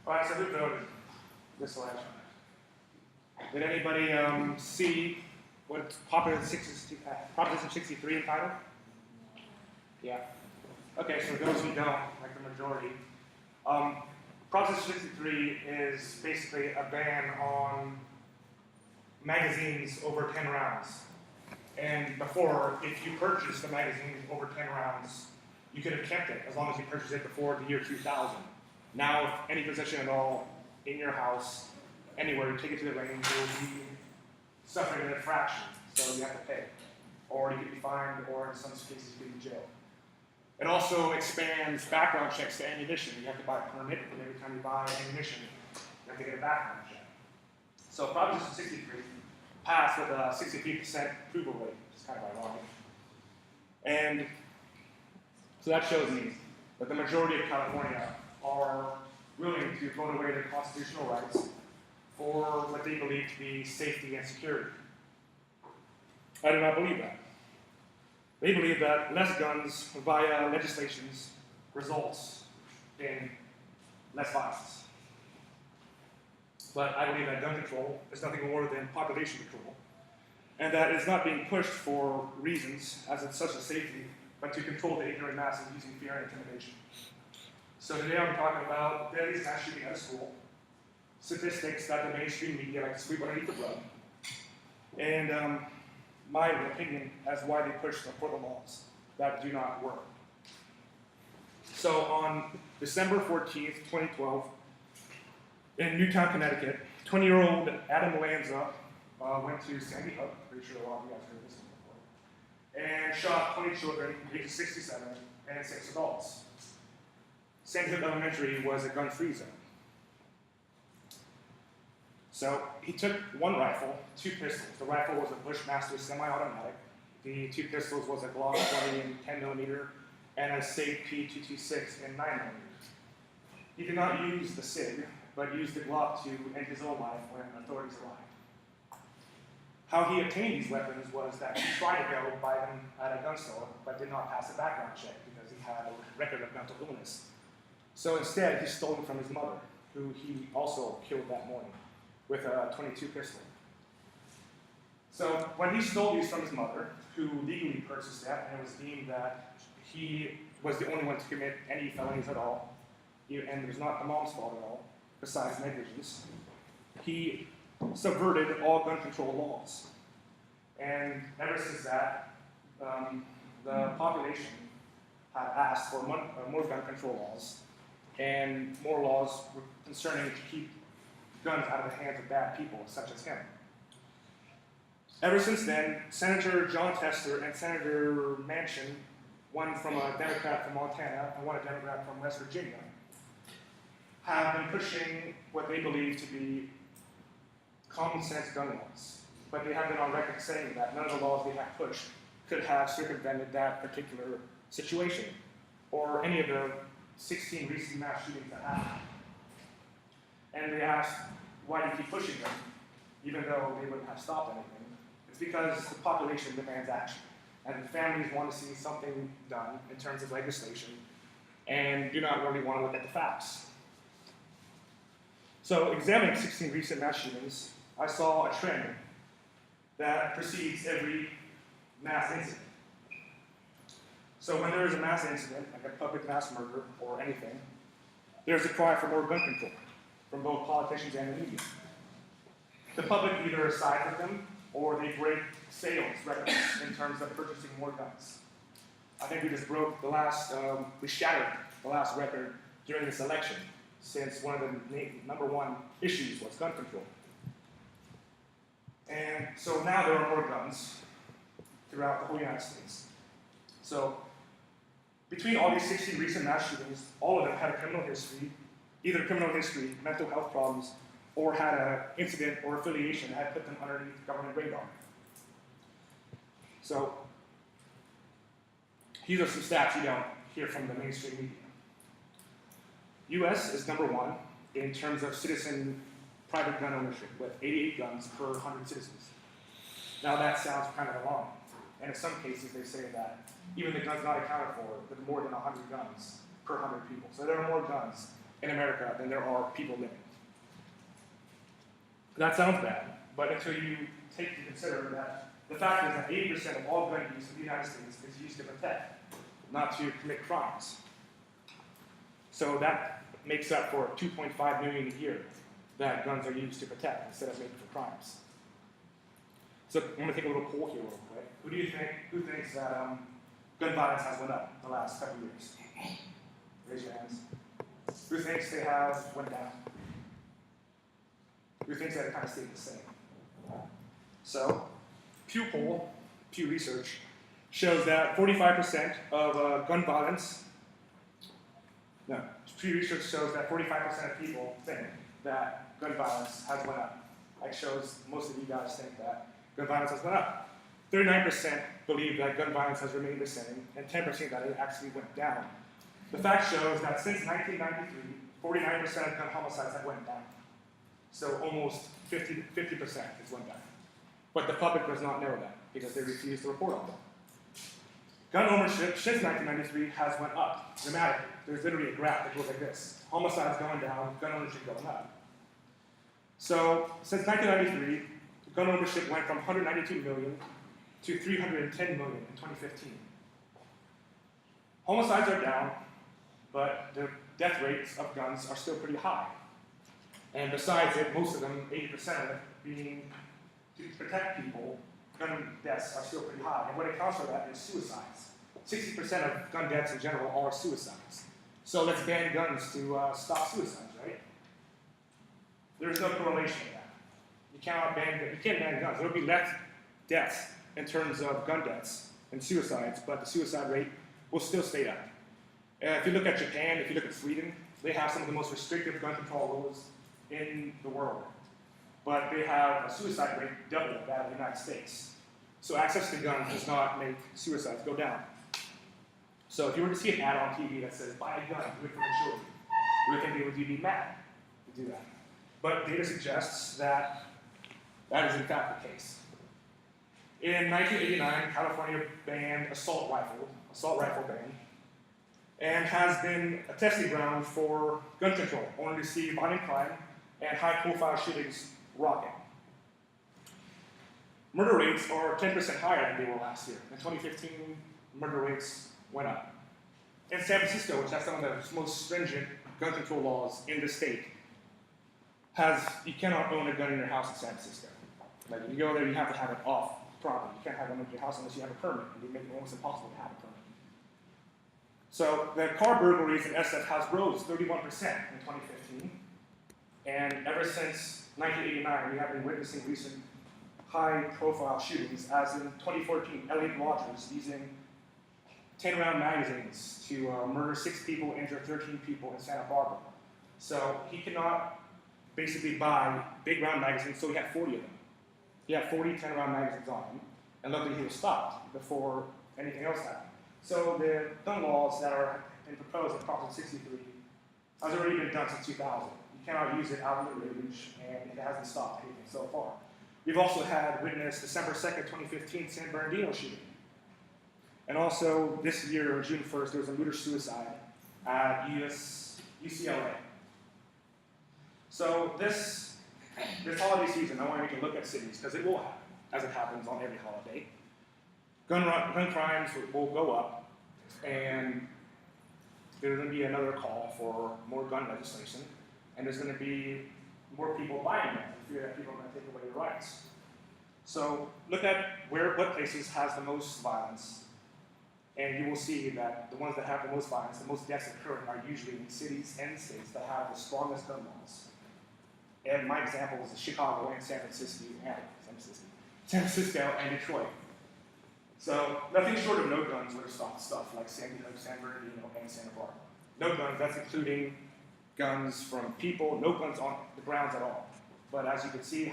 All right, so who voted this election? Did anybody see what Proposition 63 entitled? Yeah. Okay, so those who don't, like the majority, Proposition 63 is basically a ban on magazines over 10 rounds. And before, if you purchased a magazine over 10 rounds, you could have kept it as long as you purchased it before the year 2000. Now, if any possession at all in your house, anywhere, you take it to the range, you'll be suffering an infraction, so you have to pay. Or you could be fined, or in some cases, you could be in jail. It also expands background checks to ammunition. You have to buy a permit, and every time you buy ammunition, you have to get a background check. So Proposition 63 passed with a 63% approval rate, which is kind of ironic. And so that shows me that the majority of California are willing to vote away their constitutional rights for what they believe to be safety and security. I do not believe that. They believe that less guns via legislations results in less violence. But I believe that gun control is nothing more than population control, and that it's not being pushed for reasons as it's such a safety, but to control the ignorant masses using fear and intimidation. So today I'm talking about deadliest mass shooting at a school, statistics that the mainstream media like to sweep underneath the rug, and my opinion as why they push for the laws that do not work. So on December 14th, 2012, in Newtown, Connecticut, 20-year-old Adam Lanza went to Sandy Hook, pretty sure a lot of you guys heard this one before, and shot 20 children, ages 67, and 6 adults. Sandy Hook Elementary was a gun-free zone. So he took one rifle, 2 pistols. The rifle was a Bushmaster semi-automatic. The 2 pistols was a Glock 20 in 10mm and a SIG P226 in 9mm. He did not use the SIG, but used the Glock to end his own life when authorities arrived. How he obtained these weapons was that he tried to go buy them at a gun store, but did not pass a background check because he had a record of mental illness. So instead, he stole them from his mother, who he also killed that morning with a .22 pistol. So when he stole these from his mother, who legally purchased that, and it was deemed that he was the only one to commit any felonies at all, and it was not the mom's fault at all, besides negligence, he subverted all gun control laws. And ever since that, the population had asked for more gun control laws and more laws concerning to keep guns out of the hands of bad people, such as him. Ever since then, Senator John Tester and Senator Manchin, one from a Democrat from Montana and one a Democrat from West Virginia, have been pushing what they believe to be common sense gun laws. But they have been on record saying that none of the laws they have pushed could have circumvented that particular situation, or any of the 16 recent mass shootings that happened. And they asked, why do you keep pushing them, even though they wouldn't have stopped anything? It's because the population demands action, and the families want to see something done in terms of legislation, and do not really want to look at the facts. So, examining 16 recent mass shootings, I saw a trend that precedes every mass incident. So when there is a mass incident, like a public mass murder or anything, there's a cry for more gun control from both politicians and the media. The public either side with them, or they break sales records in terms of purchasing more guns. I think we just broke the last, we shattered the last record during this election, since one of the number one issues was gun control. And so now there are more guns throughout the whole United States. So between all these 16 recent mass shootings, all of them had a criminal history, either criminal history, mental health problems, or had an incident or affiliation that had put them underneath government radar. So these are some stats you don't hear from the mainstream media. US is number 1 in terms of citizen private gun ownership, with 88 guns per 100 citizens. Now that sounds kind of alarming. And in some cases they say that even the guns not accounted for, with more than 100 guns per 100 people. So there are more guns in America than there are people living. That sounds bad, but until you take into consider that the fact is that 80% of all gun use in the United States is used to protect, not to commit crimes. So that makes up for 2.5 million a year that guns are used to protect instead of making for crimes. So I'm going to take a little poll here real quick. Who thinks that gun violence has went up the last couple of years? Raise your hands. Who thinks they have went down? Who thinks that it kind of stayed the same? So, Pew Research, shows that 45% of gun violence, Pew Research shows that 45% of people think that gun violence has went up. It shows most of you guys think that gun violence has went up. 39% believe that gun violence has remained the same, and 10% that it actually went down. The fact shows that since 1993, 49% of gun homicides have went down. So almost 50% has went down. But the public does not know that because they refuse to report on them. Gun ownership since 1993 has went up dramatically. There's literally a graph that goes like this. Homicides going down, gun ownership going up. So since 1993, gun ownership went from 192 million to 310 million in 2015. Homicides are down, but the death rates of guns are still pretty high. And besides it, most of them, 80% of it, being to protect people, gun deaths are still pretty high. And what accounts for that is suicides. 60% of gun deaths in general are suicides. So let's ban guns to stop suicides, right? There's no correlation with that. You can't ban guns. There will be less deaths in terms of gun deaths and suicides, but the suicide rate will still stay up. If you look at Japan, if you look at Sweden, they have some of the most restrictive gun control rules in the world. But they have a suicide rate double that of the United States. So access to guns does not make suicides go down. So if you were to see an ad on TV that says, buy a gun, do it for the children, would you be mad to do that? But data suggests that that is in fact the case. In 1989, California banned assault rifle ban, and has been a testing ground for gun control, only to see violent crime and high-profile shootings rocket. Murder rates are 10% higher than they were last year. In 2015, murder rates went up. In San Francisco, which has some of the most stringent gun control laws in the state, you cannot own a gun in your house in San Francisco. Like, if you go there, you have to have it off property. You can't have one in your house unless you have a permit, and they make it almost impossible to have a permit. So the car burglaries in SF has rose 31% in 2015, and ever since 1989, we have been witnessing recent high-profile shootings, as in 2014, Elliot Rogers using 10-round magazines to murder 6 people, injure 13 people in Santa Barbara. So he cannot basically buy big round magazines, so he had 40 of them. He had 40 10-round magazines on him, and luckily he was stopped before anything else happened. So the gun laws that are been proposed in Prop 63 has already been done since 2000. You cannot use it out of the range, and it hasn't stopped anything so far. We've also had witnessed December 2nd, 2015 San Bernardino shooting. And also this year, June 1st, there was a looter-suicide at UCLA. So this holiday season, I want you to look at cities, because it will happen, as it happens on every holiday. Gun crimes will go up, and there's going to be another call for more gun legislation, and there's going to be more people buying guns and fear that people are going to take away your rights. So look at what places has the most violence, and you will see that the ones that have the most violence, the most deaths occurring, are usually in cities and states that have the strongest gun laws. And my example is Chicago and San Francisco and Detroit. So nothing short of no guns would have stopped stuff like Sandy Hook, San Bernardino, and Santa Barbara. No guns, that's including guns from people, no guns on the grounds at all. But as you can see, we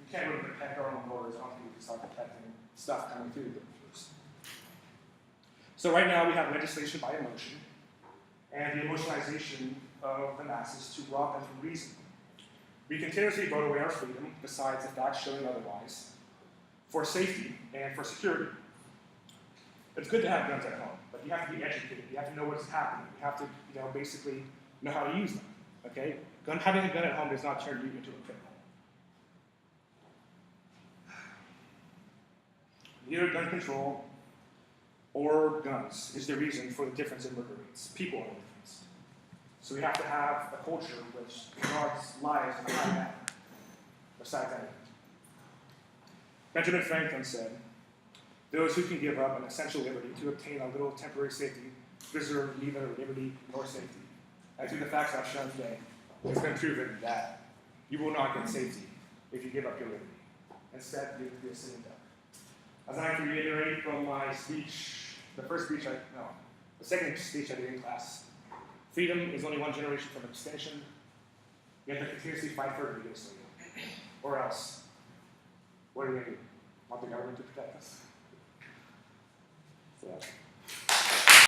can't really protect our own borders until we can start protecting stuff coming through the borders. So right now we have legislation by emotion, and the emotionalization of the masses to rob them from reason. We continuously vote away our freedom, besides the facts showing otherwise, for safety and for security. It's good to have guns at home, but you have to be educated. You have to know what's happening. You have to, basically know how to use them. Okay? Having a gun at home does not turn you into a criminal. Either gun control or guns is the reason for the difference in murder rates. People are the difference. So we have to have a culture which regards lives in a high manner, besides anything. Benjamin Franklin said, "Those who can give up an essential liberty to obtain a little temporary safety deserve neither liberty nor safety." And through the facts I've shown today, it's been proven that you will not get safety if you give up your liberty. Instead, you will be a sitting duck. As I reiterate from my speech, the second speech I did in class, freedom is only one generation from extinction. You have to continuously fight for it to get it. Or else, what are we going to do? Want the government to protect us? So,